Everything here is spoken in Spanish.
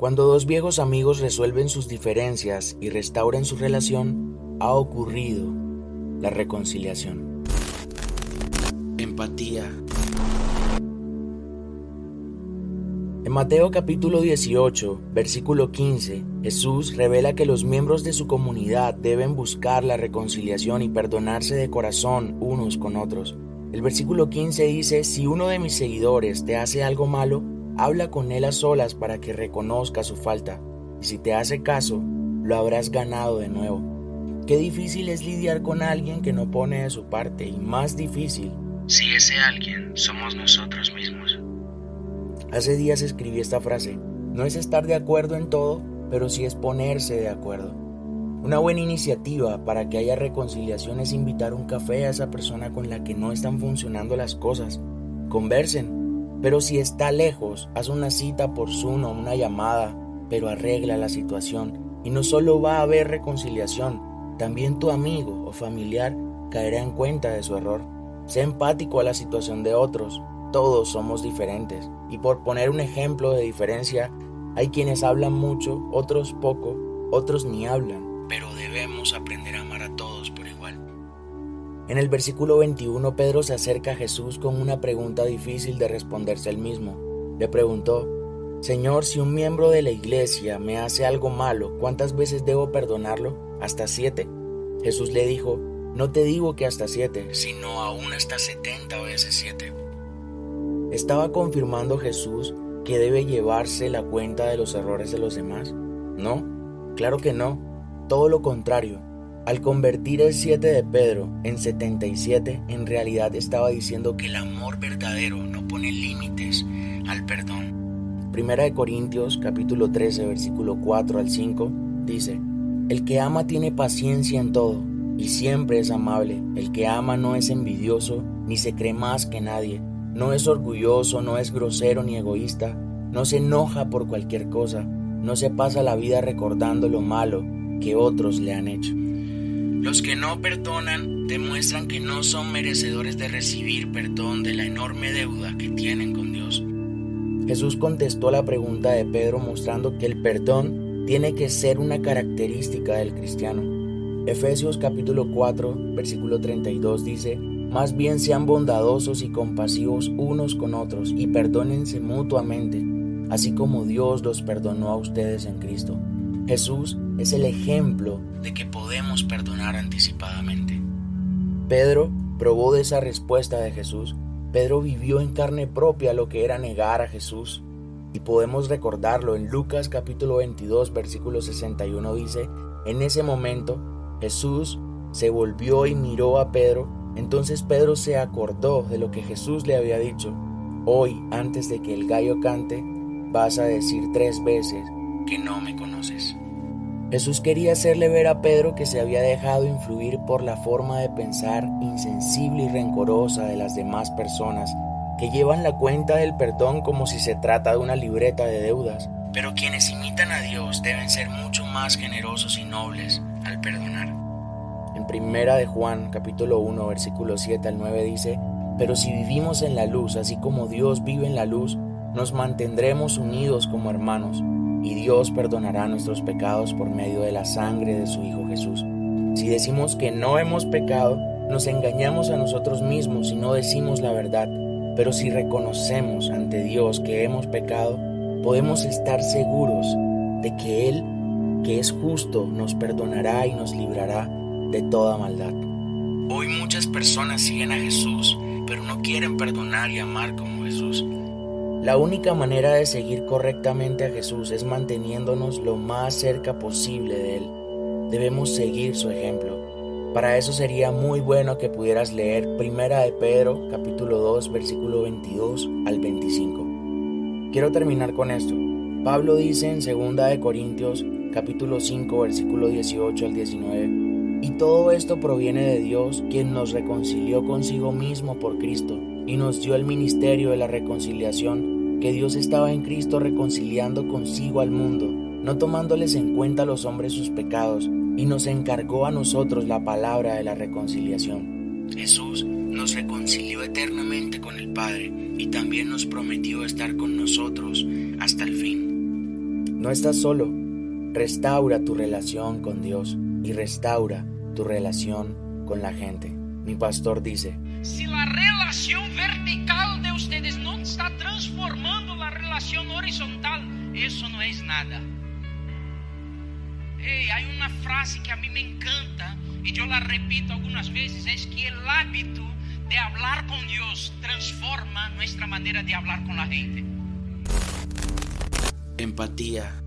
Cuando dos viejos amigos resuelven sus diferencias y restauran su relación, ha ocurrido la reconciliación. Empatía. En Mateo capítulo 18, versículo 15, Jesús revela que los miembros de su comunidad deben buscar la reconciliación y perdonarse de corazón unos con otros. El versículo 15 dice: si uno de mis seguidores te hace algo malo, habla con él a solas para que reconozca su falta, y si te hace caso, lo habrás ganado de nuevo. Qué difícil es lidiar con alguien que no pone de su parte, y más difícil si ese alguien somos nosotros mismos. Hace días escribí esta frase: no es estar de acuerdo en todo, pero sí es ponerse de acuerdo. Una buena iniciativa para que haya reconciliación es invitar un café a esa persona con la que no están funcionando las cosas. Conversen, pero si está lejos, haz una cita por Zoom o una llamada, pero arregla la situación. Y no solo va a haber reconciliación, también tu amigo o familiar caerá en cuenta de su error. Sé empático a la situación de otros. Todos somos diferentes, y por poner un ejemplo de diferencia, hay quienes hablan mucho, otros poco, otros ni hablan, pero debemos aprender a amar a todos por igual. En el versículo 21, Pedro se acerca a Jesús con una pregunta difícil de responderse él mismo. Le preguntó: Señor, si un miembro de la iglesia me hace algo malo, ¿cuántas veces debo perdonarlo? ¿Hasta 7? Jesús le dijo: no te digo que hasta 7, sino aún hasta 70 veces 7. ¿Estaba confirmando Jesús que debe llevarse la cuenta de los errores de los demás? No, claro que no, todo lo contrario. Al convertir el 7 de Pedro en 77, en realidad estaba diciendo que el amor verdadero no pone límites al perdón. Primera de Corintios capítulo 13, versículo 4 al 5, dice: el que ama tiene paciencia en todo, y siempre es amable. El que ama no es envidioso, ni se cree más que nadie. No es orgulloso, no es grosero ni egoísta, no se enoja por cualquier cosa, no se pasa la vida recordando lo malo que otros le han hecho. Los que no perdonan demuestran que no son merecedores de recibir perdón de la enorme deuda que tienen con Dios. Jesús contestó la pregunta de Pedro mostrando que el perdón tiene que ser una característica del cristiano. Efesios capítulo 4, versículo 32 dice: más bien sean bondadosos y compasivos unos con otros y perdónense mutuamente, así como Dios los perdonó a ustedes en Cristo. Jesús es el ejemplo de que podemos perdonar anticipadamente. Pedro probó de esa respuesta de Jesús. Pedro vivió en carne propia lo que era negar a Jesús. Y podemos recordarlo en Lucas capítulo 22, versículo 61 dice: en ese momento Jesús se volvió y miró a Pedro. Entonces Pedro se acordó de lo que Jesús le había dicho: hoy, antes de que el gallo cante, vas a decir 3 veces que no me conoces. Jesús quería hacerle ver a Pedro que se había dejado influir por la forma de pensar insensible y rencorosa de las demás personas, que llevan la cuenta del perdón como si se trata de una libreta de deudas. Pero quienes imitan a Dios deben ser mucho más generosos y nobles al perdonar. En Primera de Juan, capítulo 1, versículos 7 al 9 dice: pero si vivimos en la luz, así como Dios vive en la luz, nos mantendremos unidos como hermanos, y Dios perdonará nuestros pecados por medio de la sangre de su Hijo Jesús. Si decimos que no hemos pecado, nos engañamos a nosotros mismos y no decimos la verdad. Pero si reconocemos ante Dios que hemos pecado, podemos estar seguros de que Él, que es justo, nos perdonará y nos librará de toda maldad. Hoy muchas personas siguen a Jesús, pero no quieren perdonar y amar como Jesús. La única manera de seguir correctamente a Jesús es manteniéndonos lo más cerca posible de Él. Debemos seguir su ejemplo. Para eso sería muy bueno que pudieras leer Primera de Pedro, capítulo 2, versículo 22 al 25. Quiero terminar con esto. Pablo dice en Segunda de Corintios, capítulo 5, versículo 18 al 19: y todo esto proviene de Dios, quien nos reconcilió consigo mismo por Cristo, y nos dio el ministerio de la reconciliación, que Dios estaba en Cristo reconciliando consigo al mundo, no tomándoles en cuenta a los hombres sus pecados, y nos encargó a nosotros la palabra de la reconciliación. Jesús nos reconcilió eternamente con el Padre, y también nos prometió estar con nosotros hasta el fin. No estás solo. Restaura tu relación con Dios y restaura tu relación con la gente. Mi pastor dice: si la relación vertical de ustedes no está transformando la relación horizontal, eso no es nada. Hay una frase que a mí me encanta y yo la repito algunas veces, es que el hábito de hablar con Dios transforma nuestra manera de hablar con la gente. Empatía.